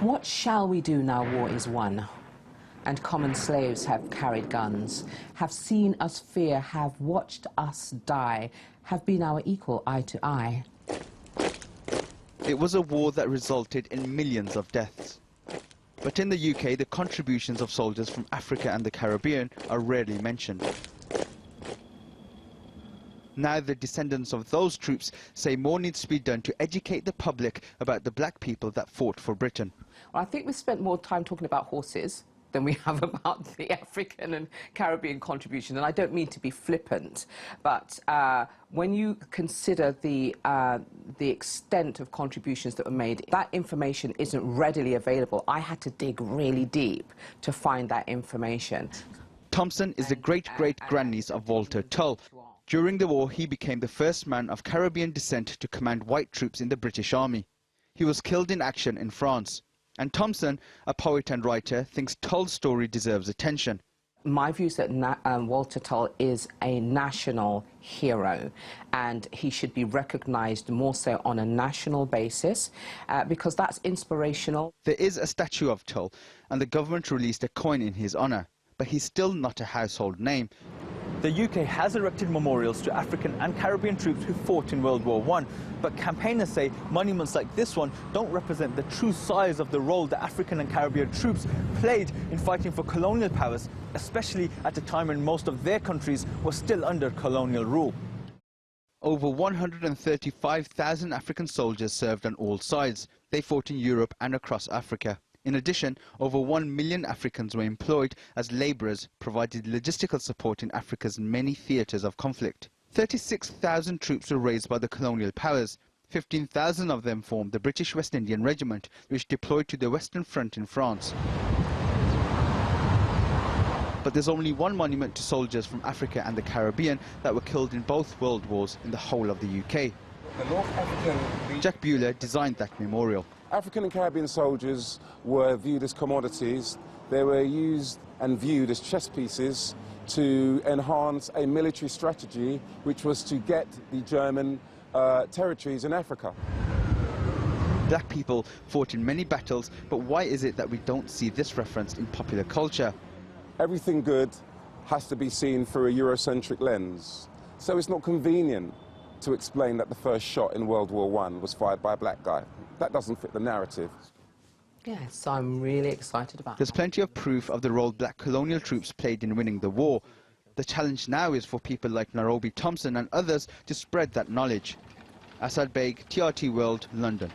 What shall we do now war is won? And common slaves have carried guns, have seen us fear, have watched us die, have been our equal eye to eye. It was a war that resulted in millions of deaths. But in the UK, the contributions of soldiers from Africa and the Caribbean are rarely mentioned. Now the descendants of those troops say more needs to be done to educate the public about the black people that fought for Britain. Well, I think we spent more time talking about horses than we have about the African and Caribbean contribution. And I don't mean to be flippant, but when you consider the extent of contributions that were made, that information isn't readily available. I had to dig really deep to find that information. Thompson is the great-great-grandniece of Walter Tull. During the war, he became the first man of Caribbean descent to command white troops in the British Army. He was killed in action in France. And Thompson, a poet and writer, thinks Tull's story deserves attention. My view is that Walter Tull is a national hero, and he should be recognised more so on a national basis, because that's inspirational. There is a statue of Tull, and the government released a coin in his honour, but he's still not a household name. The UK has erected memorials to African and Caribbean troops who fought in World War I, but campaigners say monuments like this one don't represent the true size of the role the African and Caribbean troops played in fighting for colonial powers, especially at a time when most of their countries were still under colonial rule. Over 135,000 African soldiers served on all sides. They fought in Europe and across Africa. In addition, over 1 million Africans were employed as labourers, provided logistical support in Africa's many theatres of conflict. 36,000 troops were raised by the colonial powers. 15,000 of them formed the British West Indian Regiment, which deployed to the Western Front in France. But there's only one monument to soldiers from Africa and the Caribbean that were killed in both world wars in the whole of the UK. The North African... Jack Bueller designed that memorial. African and Caribbean soldiers were viewed as commodities. They were used and viewed as chess pieces to enhance a military strategy, which was to get the German territories in Africa. Black people fought in many battles, but why is it that we don't see this reference in popular culture? Everything good has to be seen through a Eurocentric lens. So it's not convenient to explain that the first shot in World War I was fired by a black guy. That doesn't fit the narrative. Yes, so I'm really excited about There's plenty of proof of the role black colonial troops played in winning the war. The challenge now is for people like Nairobi Thompson and others to spread that knowledge. Baig, TRT World, London.